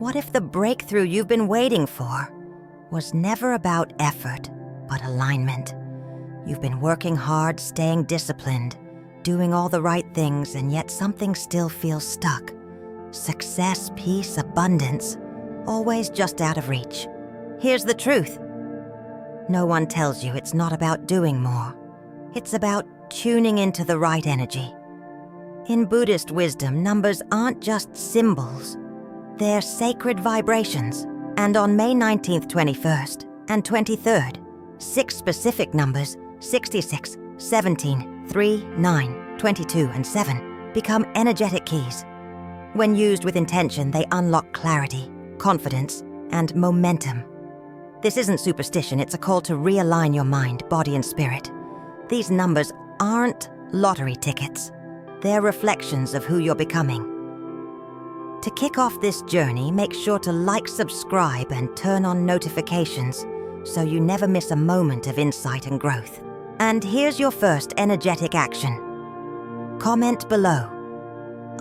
What if the breakthrough you've been waiting for was never about effort, but alignment? You've been working hard, staying disciplined, doing all the right things, and yet something still feels stuck. Success, peace, abundance, always just out of reach. Here's the truth. No one tells you it's not about doing more. It's about tuning into the right energy. In Buddhist wisdom, numbers aren't just symbols. They're sacred vibrations. And on May 19th, 21st, and 23rd, 6 specific numbers, 66, 17, 3, 9, 22, and 7, become energetic keys. When used with intention, they unlock clarity, confidence, and momentum. This isn't superstition, it's a call to realign your mind, body, and spirit. These numbers aren't lottery tickets. They're reflections of who you're becoming. To kick off this journey, make sure to like, subscribe, and turn on notifications so you never miss a moment of insight and growth. And here's your first energetic action. Comment below.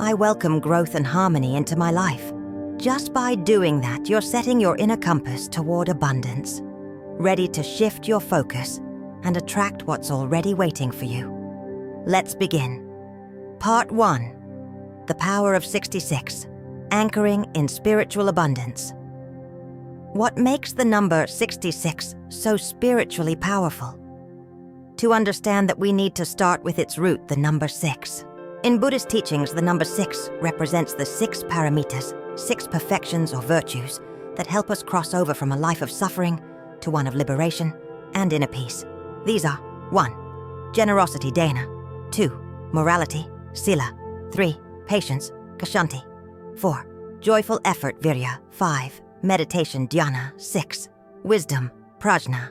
I welcome growth and harmony into my life. Just by doing that, you're setting your inner compass toward abundance, ready to shift your focus and attract what's already waiting for you. Let's begin. Part 1. The Power of 66. Anchoring in Spiritual Abundance. What makes the number 66 so spiritually powerful? To understand that we need to start with its root, the number 6. In Buddhist teachings, the number 6 represents the 6 paramitas, 6 perfections or virtues that help us cross over from a life of suffering to one of liberation and inner peace. These are 1. Generosity, dana. 2. Morality, sila. 3. Patience, kshanti. 4. Joyful effort, virya. 5. Meditation, dhyana. 6. Wisdom, prajna.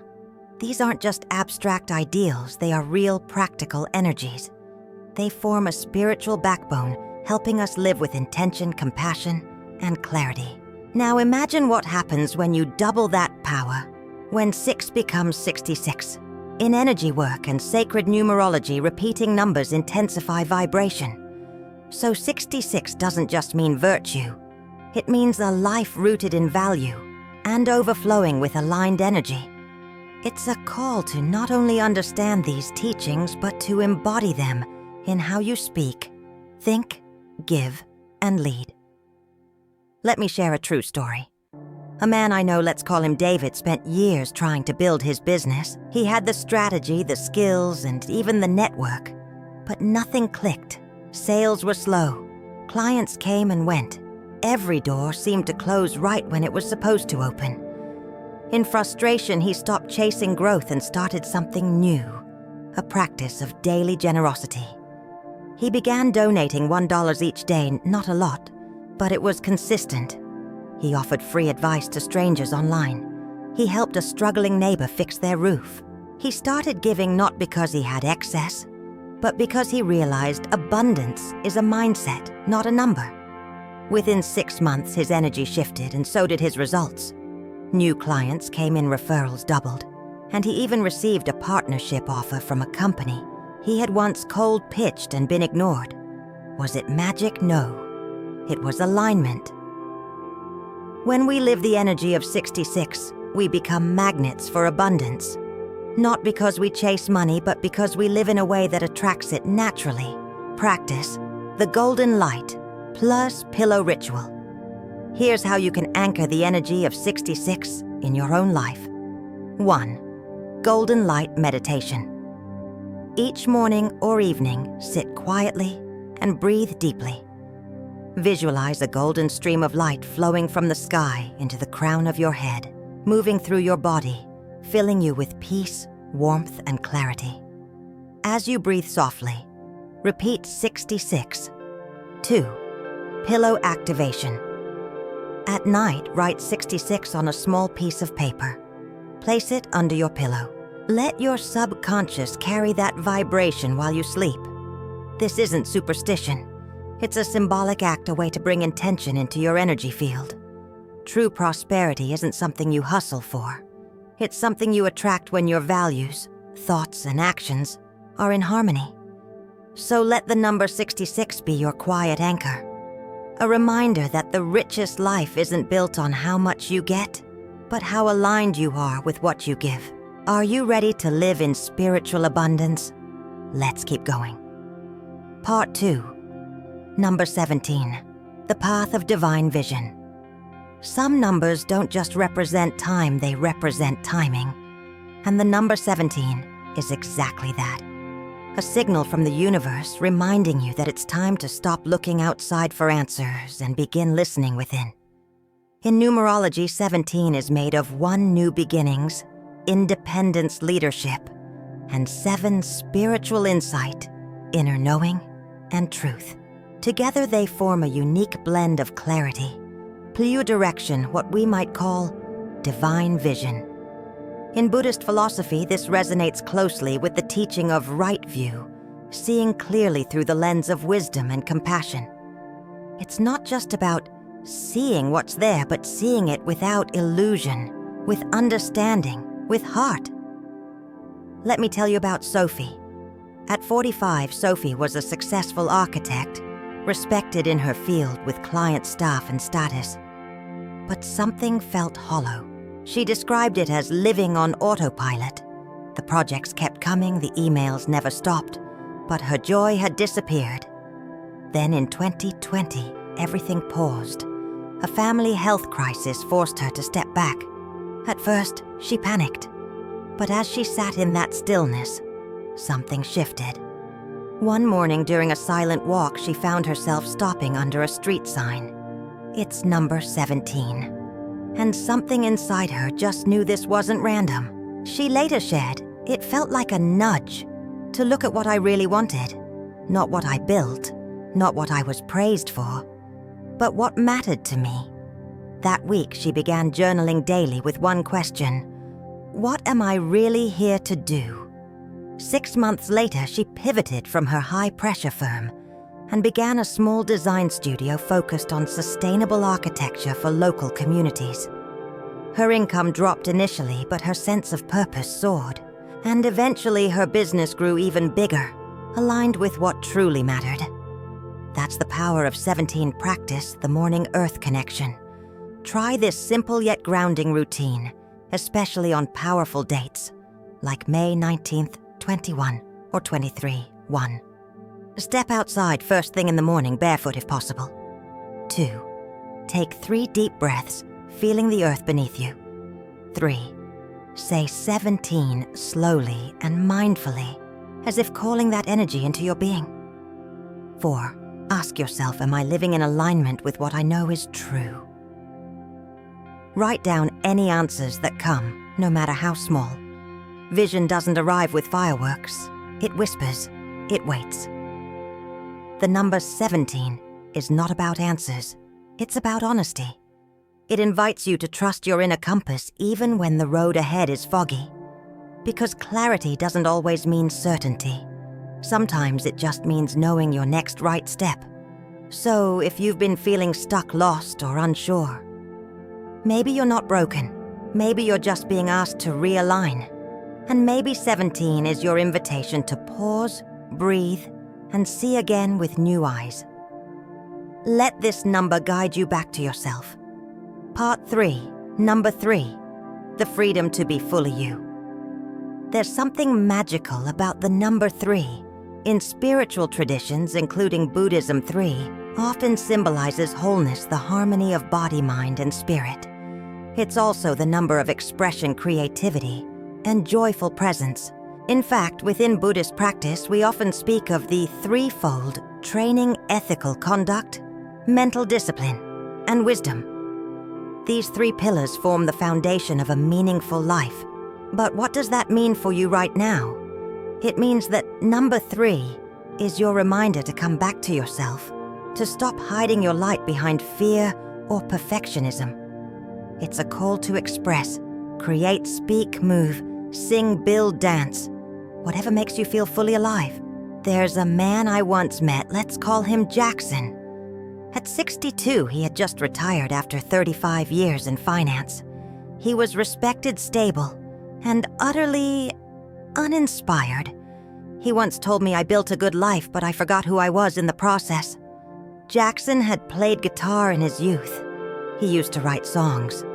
These aren't just abstract ideals, they are real practical energies. They form a spiritual backbone, helping us live with intention, compassion, and clarity. Now imagine what happens when you double that power, when 6 becomes 66. In energy work and sacred numerology, repeating numbers intensify vibration. So 66 doesn't just mean virtue. It means a life rooted in value and overflowing with aligned energy. It's a call to not only understand these teachings, but to embody them in how you speak, think, give, and lead. Let me share a true story. A man I know, let's call him David, spent years trying to build his business. He had the strategy, the skills, and even the network. But nothing clicked. Sales were slow. Clients came and went. Every door seemed to close right when it was supposed to open. In frustration, he stopped chasing growth and started something new, a practice of daily generosity. He began donating $1 each day, not a lot, but it was consistent. He offered free advice to strangers online. He helped a struggling neighbor fix their roof. He started giving not because he had excess, but because he realized abundance is a mindset, not a number. Within 6 months, his energy shifted, and so did his results. New clients came in, referrals doubled, and he even received a partnership offer from a company he had once cold pitched and been ignored. Was it magic? No. It was alignment. When we live the energy of 66, we become magnets for abundance. Not because we chase money, but because we live in a way that attracts it naturally. Practice the golden light plus pillow ritual. Here's how you can anchor the energy of 66 in your own life. 1. Golden light meditation. Each morning or evening, sit quietly and breathe deeply. Visualize a golden stream of light flowing from the sky into the crown of your head, moving through your body, filling you with peace, warmth, and clarity. As you breathe softly, repeat 66. 2. Pillow activation. At night, write 66 on a small piece of paper. Place it under your pillow. Let your subconscious carry that vibration while you sleep. This isn't superstition. It's a symbolic act, a way to bring intention into your energy field. True prosperity isn't something you hustle for. It's something you attract when your values, thoughts, and actions are in harmony. So let the number 66 be your quiet anchor. A reminder that the richest life isn't built on how much you get, but how aligned you are with what you give. Are you ready to live in spiritual abundance? Let's keep going. Part 2. Number 17. The Path of Divine Vision. Some numbers don't just represent time, they represent timing. And the number 17 is exactly that. A signal from the universe reminding you that it's time to stop looking outside for answers and begin listening within. In numerology, 17 is made of 1 new beginnings, independence leadership, and 7 spiritual insight, inner knowing, and truth. Together they form a unique blend of clarity, clear direction, what we might call divine vision. In Buddhist philosophy, this resonates closely with the teaching of right view, seeing clearly through the lens of wisdom and compassion. It's not just about seeing what's there, but seeing it without illusion, with understanding, with heart. Let me tell you about Sophie. At 45, Sophie was a successful architect, respected in her field with client staff and status. But something felt hollow. She described it as living on autopilot. The projects kept coming, the emails never stopped, but her joy had disappeared. Then in 2020, everything paused. A family health crisis forced her to step back. At first, she panicked. But as she sat in that stillness, something shifted. One morning during a silent walk, she found herself stopping under a street sign. It's number 17. And something inside her just knew this wasn't random. She later shared, it felt like a nudge to look at what I really wanted. Not what I built, not what I was praised for, but what mattered to me. That week, she began journaling daily with one question: what am I really here to do? 6 months later, she pivoted from her high-pressure firm and began a small design studio focused on sustainable architecture for local communities. Her income dropped initially, but her sense of purpose soared, and eventually her business grew even bigger, aligned with what truly mattered. That's the power of 17 practice, the morning earth connection. Try this simple yet grounding routine, especially on powerful dates, like May 19th, 21, or 23, 1. Step outside first thing in the morning, barefoot if possible. 2. Take 3 deep breaths, feeling the earth beneath you. 3. Say 17 slowly and mindfully, as if calling that energy into your being. 4. Ask yourself, am I living in alignment with what I know is true? Write down any answers that come, no matter how small. Vision doesn't arrive with fireworks. It whispers. It waits. The number 17 is not about answers. It's about honesty. It invites you to trust your inner compass even when the road ahead is foggy. Because clarity doesn't always mean certainty. Sometimes it just means knowing your next right step. So if you've been feeling stuck, lost, or unsure, maybe you're not broken. Maybe you're just being asked to realign. And maybe 17 is your invitation to pause, breathe, and see again with new eyes. Let this number guide you back to yourself. Part 3, number 3, the freedom to be fully you. There's something magical about the number 3. In spiritual traditions, including Buddhism, 3 often symbolizes wholeness, the harmony of body, mind, and spirit. It's also the number of expression, creativity, and joyful presence. In fact, within Buddhist practice, we often speak of the threefold training: ethical conduct, mental discipline, and wisdom. These 3 pillars form the foundation of a meaningful life. But what does that mean for you right now? It means that number 3 is your reminder to come back to yourself, to stop hiding your light behind fear or perfectionism. It's a call to express, create, speak, move, sing, build, dance, whatever makes you feel fully alive. There's a man I once met, let's call him Jackson. At 62, he had just retired after 35 years in finance. He was respected, stable, and utterly uninspired. He once told me I built a good life, but I forgot who I was in the process. Jackson had played guitar in his youth. He used to write songs.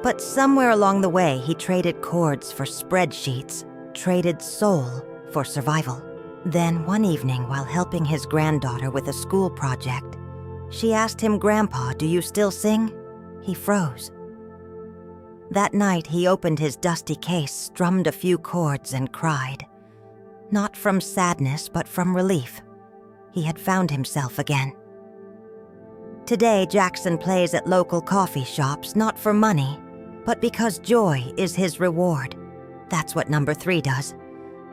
But somewhere along the way, he traded chords for spreadsheets, traded soul for survival. Then one evening, while helping his granddaughter with a school project, she asked him, "Grandpa, do you still sing?" He froze. That night, he opened his dusty case, strummed a few chords, and cried. Not from sadness, but from relief. He had found himself again. Today, Jackson plays at local coffee shops, not for money, but because joy is his reward. That's what number 3 does.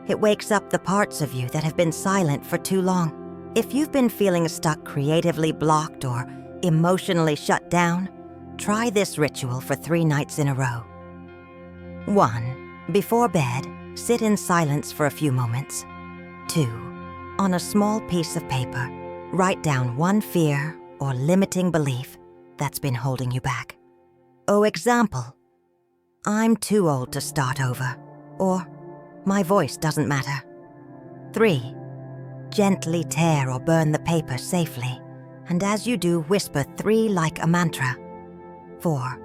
It wakes up the parts of you that have been silent for too long. If you've been feeling stuck, creatively blocked, or emotionally shut down, try this ritual for 3 nights in a row. 1. Before bed, sit in silence for a few moments. 2. On a small piece of paper, write down one fear or limiting belief that's been holding you back. Example, I'm too old to start over, or my voice doesn't matter. 3. Gently tear or burn the paper safely, and as you do, whisper 3 like a mantra. 4.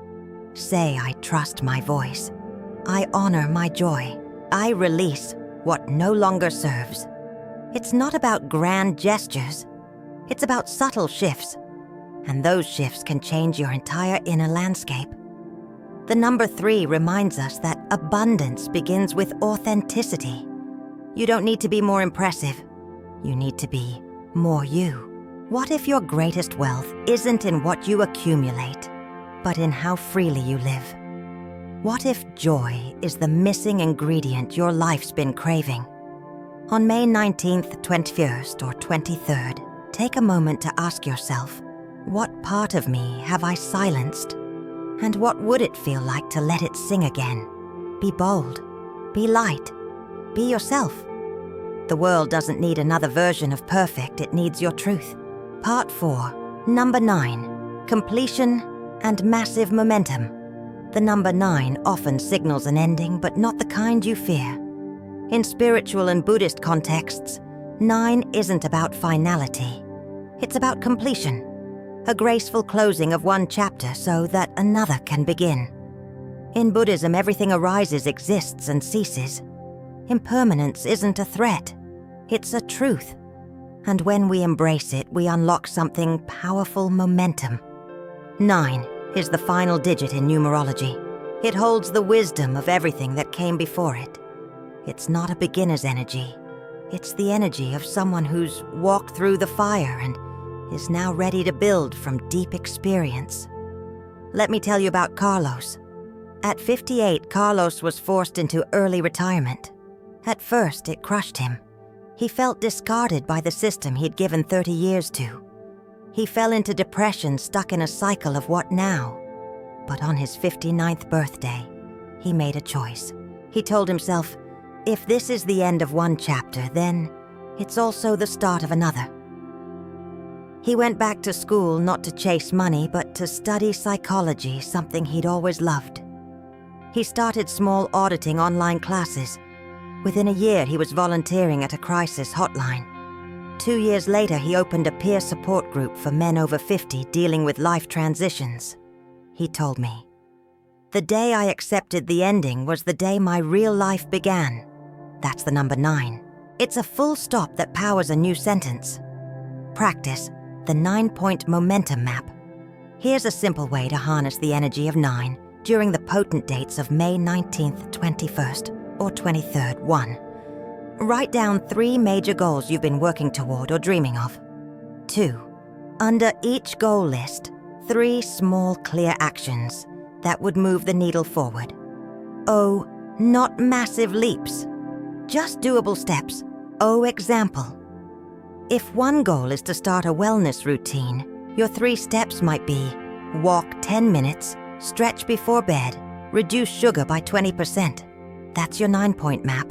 Say, I trust my voice. I honor my joy. I release what no longer serves. It's not about grand gestures. It's about subtle shifts, and those shifts can change your entire inner landscape. The number 3 reminds us that abundance begins with authenticity. You don't need to be more impressive. You need to be more you. What if your greatest wealth isn't in what you accumulate, but in how freely you live? What if joy is the missing ingredient your life's been craving? On May 19th, 21st, or 23rd, take a moment to ask yourself, what part of me have I silenced? And what would it feel like to let it sing again? Be bold. Be light. Be yourself. The world doesn't need another version of perfect, it needs your truth. Part 4, number 9, completion and massive momentum. The number 9 often signals an ending, but not the kind you fear. In spiritual and Buddhist contexts, 9 isn't about finality. It's about completion, a graceful closing of one chapter so that another can begin. In Buddhism, everything arises, exists, and ceases. Impermanence isn't a threat. It's a truth. And when we embrace it, we unlock something powerful: momentum. 9 is the final digit in numerology. It holds the wisdom of everything that came before it. It's not a beginner's energy. It's the energy of someone who's walked through the fire and is now ready to build from deep experience. Let me tell you about Carlos. At 58, Carlos was forced into early retirement. At first, it crushed him. He felt discarded by the system he'd given 30 years to. He fell into depression, stuck in a cycle of what now? But on his 59th birthday, he made a choice. He told himself, if this is the end of one chapter, then it's also the start of another. He went back to school not to chase money, but to study psychology, something he'd always loved. He started small auditing online classes. Within a year, he was volunteering at a crisis hotline. 2 years later, he opened a peer support group for men over 50 dealing with life transitions. He told me, the day I accepted the ending was the day my real life began. That's the number 9. It's a full stop that powers a new sentence. Practice the 9-point momentum map. Here's a simple way to harness the energy of 9 during the potent dates of May 19th, 21st, or 23rd. 1. Write down 3 major goals you've been working toward or dreaming of. 2. Under each goal list, 3 small, clear actions that would move the needle forward. Not massive leaps, just doable steps. Example. If one goal is to start a wellness routine, your 3 steps might be: walk 10 minutes, stretch before bed, reduce sugar by 20%. That's your 9-point map.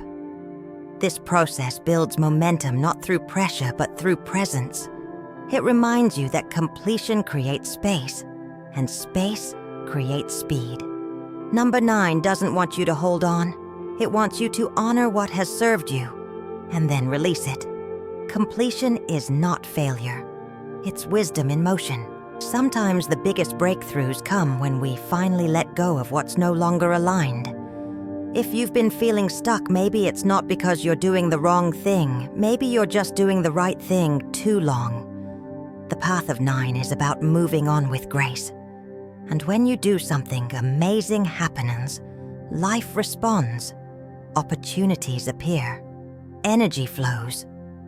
This process builds momentum not through pressure but through presence. It reminds you that completion creates space, and space creates speed. Number 9 doesn't want you to hold on. It wants you to honor what has served you, and then release it. Completion is not failure. It's wisdom in motion. Sometimes the biggest breakthroughs come when we finally let go of what's no longer aligned. If you've been feeling stuck, maybe it's not because you're doing the wrong thing. Maybe you're just doing the right thing too long. The path of 9 is about moving on with grace. And when you do something amazing happens, life responds. Opportunities appear. Energy flows.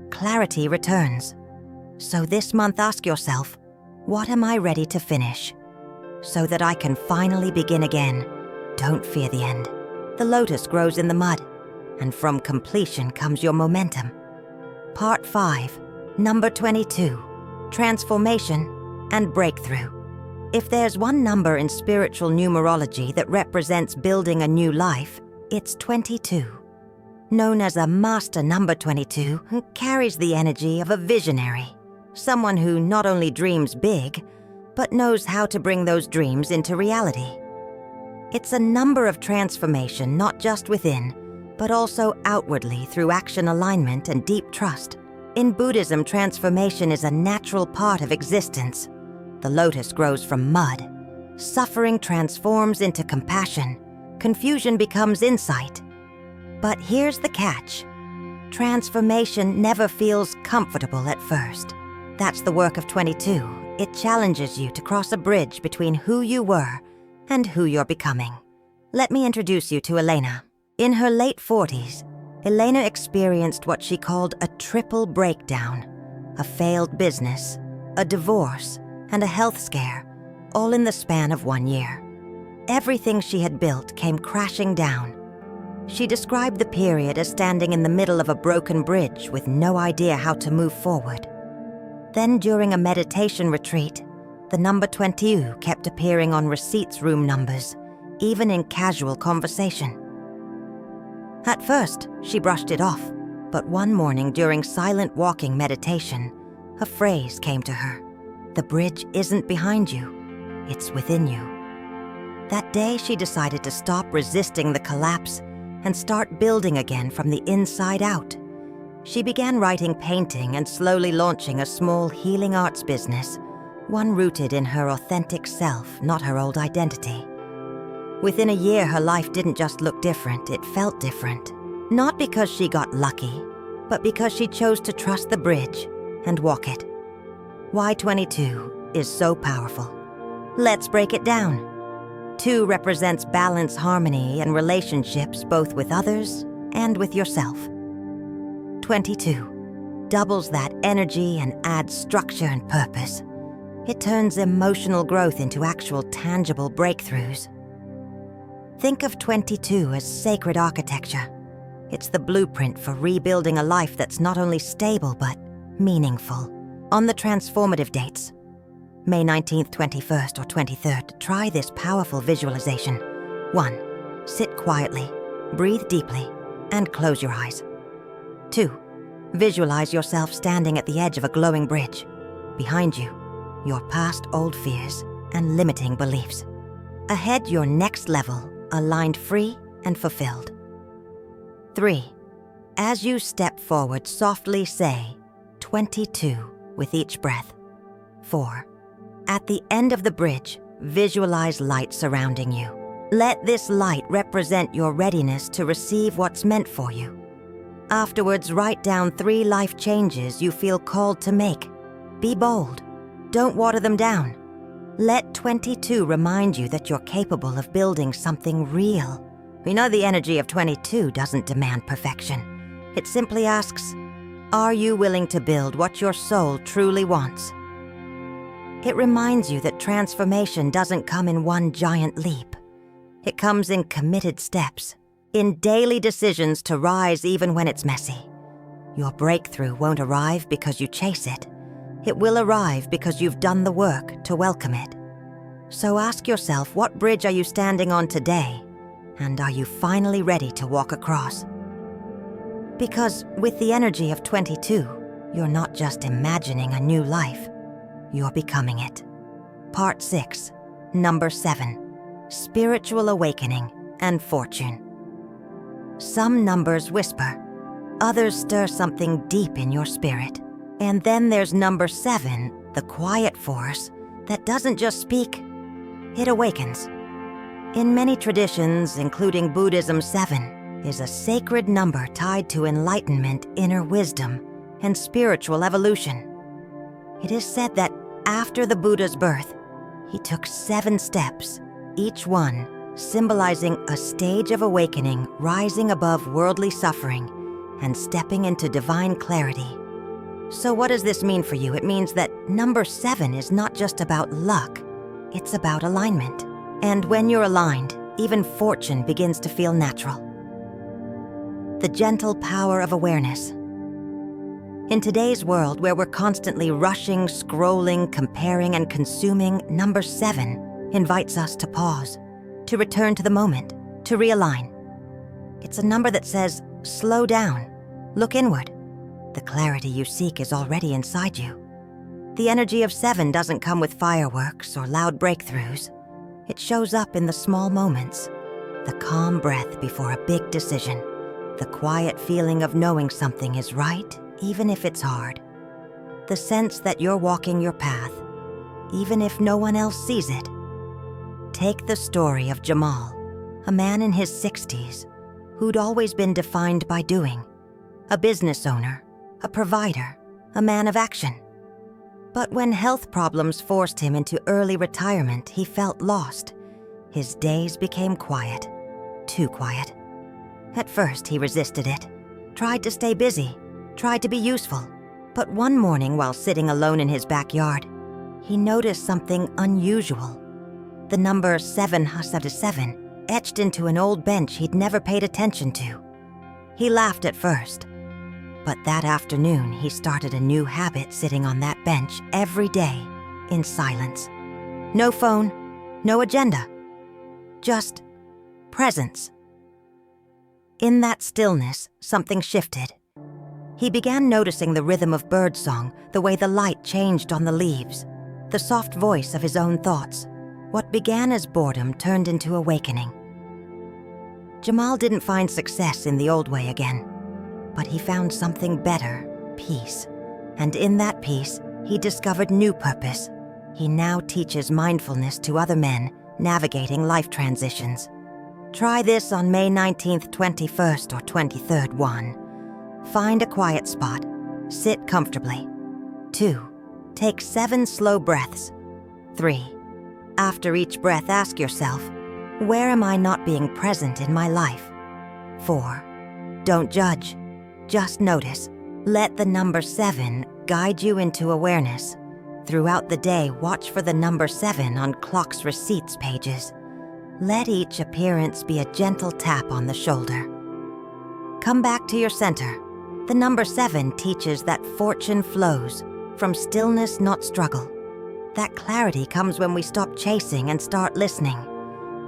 Clarity returns. So this month ask yourself, what am I ready to finish? So that I can finally begin again. Don't fear the end. The lotus grows in the mud, and from completion comes your momentum. Part 5, number 22, transformation and breakthrough. If there's one number in spiritual numerology that represents building a new life, it's 22. Known as a master number 22, carries the energy of a visionary, someone who not only dreams big, but knows how to bring those dreams into reality. It's a number of transformation not just within, but also outwardly through action alignment and deep trust. In Buddhism, transformation is a natural part of existence. The lotus grows from mud. Suffering transforms into compassion. Confusion becomes insight. But here's the catch. Transformation never feels comfortable at first. That's the work of 22. It challenges you to cross a bridge between who you were and who you're becoming. Let me introduce you to Elena. In her late 40s, Elena experienced what she called a triple breakdown: a failed business, a divorce, and a health scare, all in the span of 1 year. Everything she had built came crashing down. She described the period as standing in the middle of a broken bridge with no idea how to move forward. Then during a meditation retreat, the number 22 kept appearing on receipts room numbers, even in casual conversation. At first, she brushed it off, but one morning during silent walking meditation, a phrase came to her. The bridge isn't behind you, it's within you. That day, she decided to stop resisting the collapse and start building again from the inside out. She began writing, painting, and slowly launching a small healing arts business, one rooted in her authentic self, not her old identity. Within a year, her life didn't just look different, it felt different. Not because she got lucky, but because she chose to trust the bridge and walk it. Why 22 is so powerful. Let's break it down. 2 represents balance, harmony, and relationships both with others and with yourself. 22 doubles that energy and adds structure and purpose. It turns emotional growth into actual tangible breakthroughs. Think of 22 as sacred architecture. It's the blueprint for rebuilding a life that's not only stable but meaningful. On the transformative dates, May 19th, 21st, or 23rd, try this powerful visualization. 1. Sit quietly, breathe deeply, and close your eyes. 2. Visualize yourself standing at the edge of a glowing bridge. Behind you, your past old fears and limiting beliefs. Ahead, your next level, aligned, free, and fulfilled. 3. As you step forward, softly say, 22 with each breath. 4. At the end of the bridge, visualize light surrounding you. Let this light represent your readiness to receive what's meant for you. Afterwards, write down 3 life changes you feel called to make. Be bold. Don't water them down. Let 22 remind you that you're capable of building something real. We know the energy of 22 doesn't demand perfection. It simply asks, are you willing to build what your soul truly wants? It reminds you that transformation doesn't come in one giant leap. It comes in committed steps, in daily decisions to rise even when it's messy. Your breakthrough won't arrive because you chase it. It will arrive because you've done the work to welcome it. So ask yourself, what bridge are you standing on today? And are you finally ready to walk across? Because with the energy of 22, you're not just imagining a new life, you're becoming it. Part 6, number 7, spiritual awakening and fortune. Some numbers whisper, others stir something deep in your spirit. And then there's number 7, the quiet force that doesn't just speak, it awakens. In many traditions, including Buddhism, 7 is a sacred number tied to enlightenment, inner wisdom, and spiritual evolution. It is said that after the Buddha's birth, he took 7 steps, each one symbolizing a stage of awakening, rising above worldly suffering and stepping into divine clarity. So what does this mean for you? It means that number 7 is not just about luck, it's about alignment. And when you're aligned, even fortune begins to feel natural. The gentle power of awareness. In today's world, where we're constantly rushing, scrolling, comparing, and consuming, number 7 invites us to pause, to return to the moment, to realign. It's a number that says, slow down, look inward. The clarity you seek is already inside you. The energy of 7 doesn't come with fireworks or loud breakthroughs. It shows up in the small moments, the calm breath before a big decision, the quiet feeling of knowing something is right, even if it's hard, the sense that you're walking your path, even if no one else sees it. Take the story of Jamal, a man in his 60s who'd always been defined by doing, a business owner, a provider, a man of action. But when health problems forced him into early retirement, he felt lost. His days became quiet, too quiet. At first, he resisted it, tried to stay busy, tried to be useful. But one morning, while sitting alone in his backyard, he noticed something unusual. The number 7 etched into an old bench he'd never paid attention to. He laughed at first, but that afternoon he started a new habit, sitting on that bench every day in silence. No phone, no agenda, just presence. In that stillness, something shifted. He began noticing the rhythm of birdsong, the way the light changed on the leaves, the soft voice of his own thoughts. What began as boredom turned into awakening. Jamal didn't find success in the old way again, but he found something better, peace. And in that peace, he discovered new purpose. He now teaches mindfulness to other men navigating life transitions. Try this on May 19th, 21st, or 23rd. 1. Find a quiet spot. Sit comfortably. 2. Take 7 slow breaths. 3. After each breath, ask yourself, where am I not being present in my life? 4. Don't judge. Just notice. Let the number 7 guide you into awareness. Throughout the day, watch for the number 7 on clocks' receipts pages. Let each appearance be a gentle tap on the shoulder. Come back to your center. The number 7 teaches that fortune flows from stillness, not struggle. That clarity comes when we stop chasing and start listening.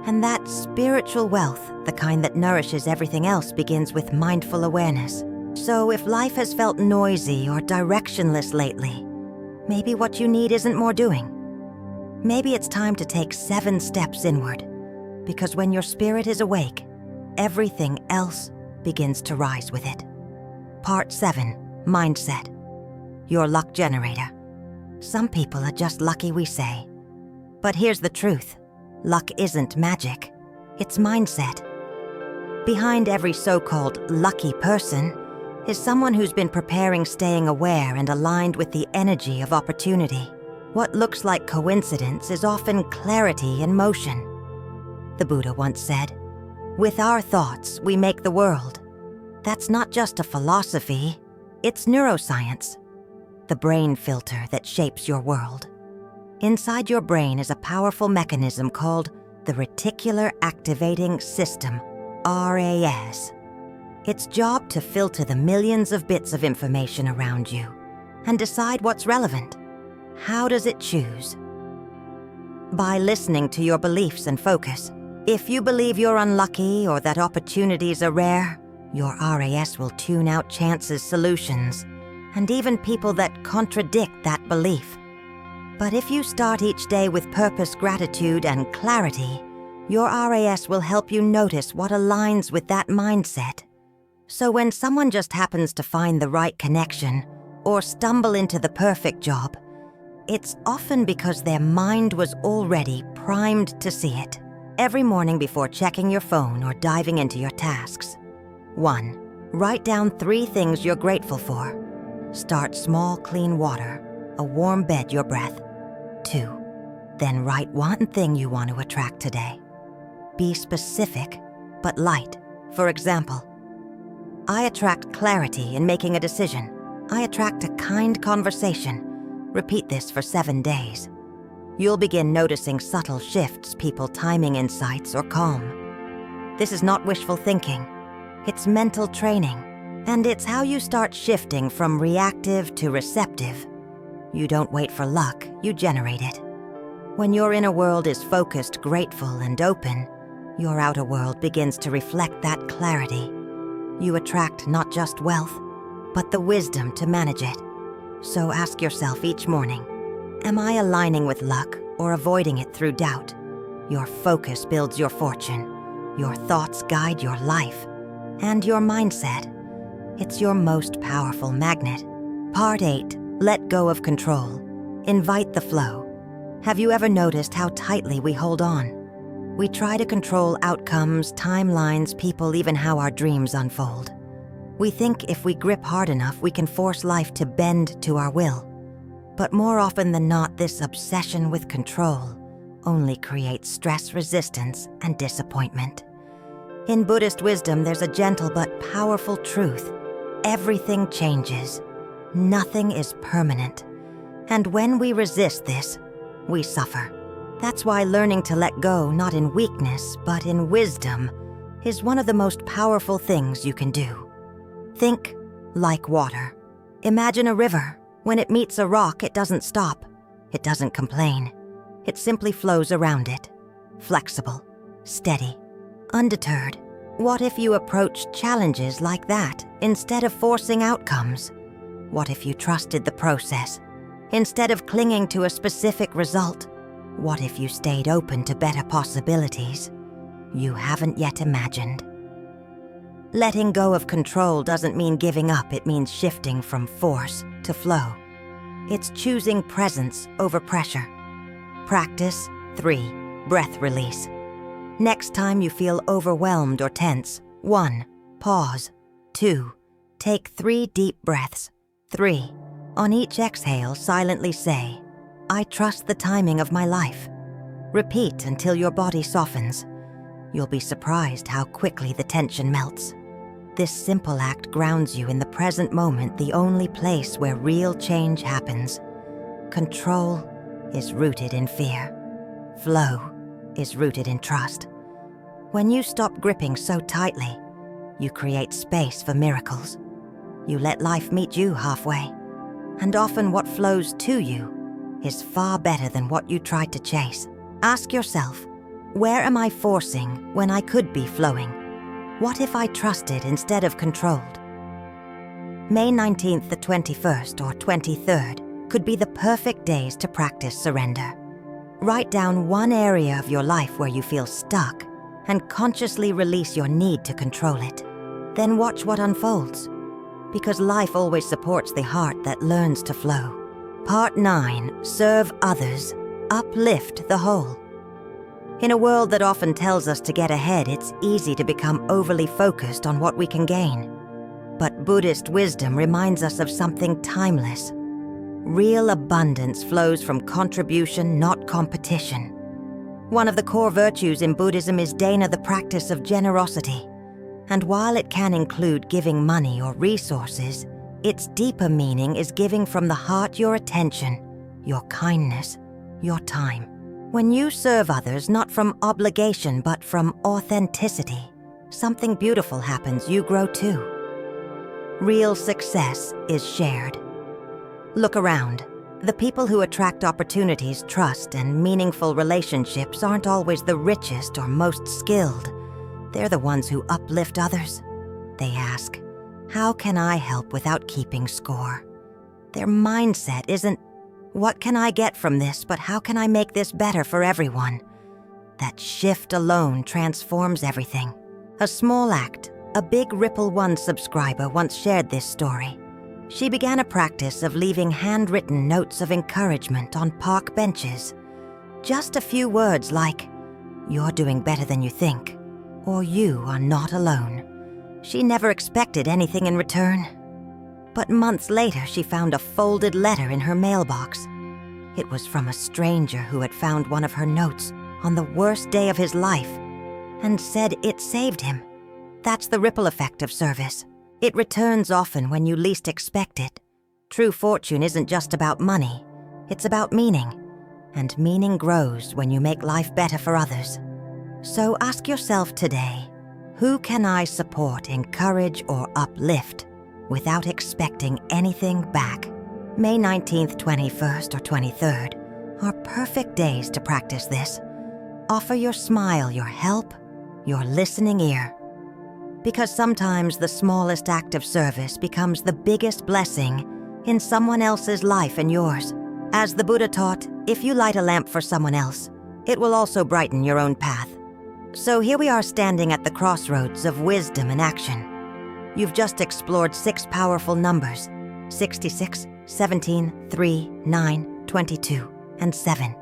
And that spiritual wealth, the kind that nourishes everything else, begins with mindful awareness. So if life has felt noisy or directionless lately, maybe what you need isn't more doing. Maybe it's time to take 7 steps inward, because when your spirit is awake, everything else begins to rise with it. Part 7, Mindset. Your luck generator. Some people are just lucky, we say. But here's the truth. Luck isn't magic. It's mindset. Behind every so-called lucky person is someone who's been preparing, staying aware, and aligned with the energy of opportunity. What looks like coincidence is often clarity in motion. The Buddha once said, "With our thoughts, we make the world." That's not just a philosophy, it's neuroscience. The brain filter that shapes your world. Inside your brain is a powerful mechanism called the Reticular Activating System, RAS. Its job to filter the millions of bits of information around you and decide what's relevant. How does it choose? By listening to your beliefs and focus. If you believe you're unlucky or that opportunities are rare, your RAS will tune out chances, solutions, and even people that contradict that belief. But if you start each day with purpose, gratitude, and clarity, your RAS will help you notice what aligns with that mindset. So when someone just happens to find the right connection or stumble into the perfect job, it's often because their mind was already primed to see it. Every morning before checking your phone or diving into your tasks. 1. Write down 3 things you're grateful for. Start small, clean water, a warm bed, your breath. 2. Then write 1 thing you want to attract today. Be specific, but light. For example, I attract clarity in making a decision. I attract a kind conversation. Repeat this for 7 days. You'll begin noticing subtle shifts, people timing insights, or calm. This is not wishful thinking. It's mental training. And it's how you start shifting from reactive to receptive. You don't wait for luck, you generate it. When your inner world is focused, grateful, and open, your outer world begins to reflect that clarity. You attract not just wealth, but the wisdom to manage it. So ask yourself each morning, am I aligning with luck or avoiding it through doubt? Your focus builds your fortune. Your thoughts guide your life. And your mindset. It's your most powerful magnet. Part 8. Let go of control. Invite the flow. Have you ever noticed how tightly we hold on? We try to control outcomes, timelines, people, even how our dreams unfold. We think if we grip hard enough, we can force life to bend to our will. But more often than not, this obsession with control only creates stress, resistance, and disappointment. In Buddhist wisdom, there's a gentle but powerful truth. Everything changes. Nothing is permanent. And when we resist this, we suffer. That's why learning to let go, not in weakness, but in wisdom, is one of the most powerful things you can do. Think like water. Imagine a river. When it meets a rock, it doesn't stop. It doesn't complain. It simply flows around it. Flexible, steady, undeterred. What if you approached challenges like that instead of forcing outcomes? What if you trusted the process instead of clinging to a specific result? What if you stayed open to better possibilities you haven't yet imagined? Letting go of control doesn't mean giving up, it means shifting from force to flow. It's choosing presence over pressure. Practice 3. Breath release. Next time you feel overwhelmed or tense, 1. Pause. 2. Take 3 deep breaths. 3. On each exhale, silently say, I trust the timing of my life. Repeat until your body softens. You'll be surprised how quickly the tension melts. This simple act grounds you in the present moment, the only place where real change happens. Control is rooted in fear. Flow is rooted in trust. When you stop gripping so tightly, you create space for miracles. You let life meet you halfway. And often what flows to you is far better than what you tried to chase. Ask yourself, where am I forcing when I could be flowing? What if I trusted instead of controlled? May 19th, the 21st, or 23rd could be the perfect days to practice surrender. Write down one area of your life where you feel stuck and consciously release your need to control it. Then watch what unfolds, because life always supports the heart that learns to flow. Part 9. Serve others. Uplift the whole. In a world that often tells us to get ahead, it's easy to become overly focused on what we can gain. But Buddhist wisdom reminds us of something timeless. Real abundance flows from contribution, not competition. One of the core virtues in Buddhism is dana, the practice of generosity. And while it can include giving money or resources, its deeper meaning is giving from the heart your attention, your kindness, your time. When you serve others not from obligation but from authenticity, something beautiful happens, you grow too. Real success is shared. Look around. The people who attract opportunities, trust, and meaningful relationships aren't always the richest or most skilled. They're the ones who uplift others. They ask, how can I help without keeping score? Their mindset isn't, what can I get from this, but how can I make this better for everyone? That shift alone transforms everything. A small act, a big ripple. One subscriber once shared this story. She began a practice of leaving handwritten notes of encouragement on park benches. Just a few words like, "You're doing better than you think," or "You are not alone." She never expected anything in return. But months later, she found a folded letter in her mailbox. It was from a stranger who had found one of her notes on the worst day of his life and said it saved him. That's the ripple effect of service. It returns often when you least expect it. True fortune isn't just about money. It's about meaning. And meaning grows when you make life better for others. So ask yourself today, who can I support, encourage, or uplift without expecting anything back? May 19th, 21st, or 23rd are perfect days to practice this. Offer your smile, your help, your listening ear. Because sometimes the smallest act of service becomes the biggest blessing in someone else's life and yours. As the Buddha taught, if you light a lamp for someone else, it will also brighten your own path. So here we are standing at the crossroads of wisdom and action. You've just explored 6 powerful numbers: 66, 17, 3, 9, 22, and 7.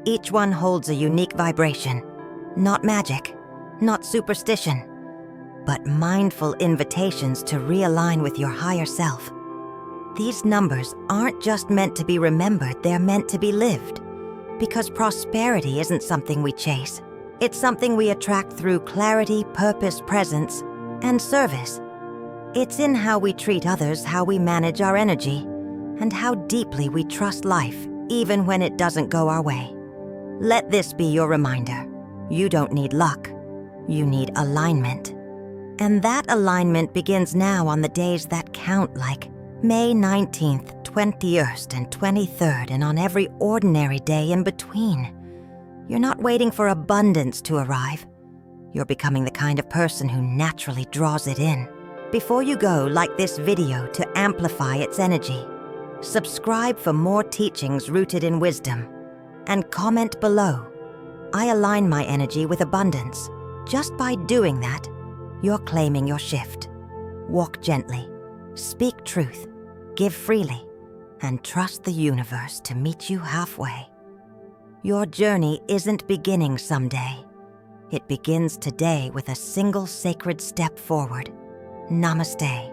Each one holds a unique vibration. Not magic, not superstition, but mindful invitations to realign with your higher self. These numbers aren't just meant to be remembered, they're meant to be lived. Because prosperity isn't something we chase. It's something we attract through clarity, purpose, presence, and service. It's in how we treat others, how we manage our energy, and how deeply we trust life, even when it doesn't go our way. Let this be your reminder. You don't need luck. You need alignment. And that alignment begins now on the days that count, like May 19th, 20th, and 23rd, and on every ordinary day in between. You're not waiting for abundance to arrive. You're becoming the kind of person who naturally draws it in. Before you go, like this video to amplify its energy. Subscribe for more teachings rooted in wisdom. And comment below. I align my energy with abundance. Just by doing that, you're claiming your shift. Walk gently. Speak truth. Give freely. And trust the universe to meet you halfway. Your journey isn't beginning someday. It begins today with a single sacred step forward. Namaste.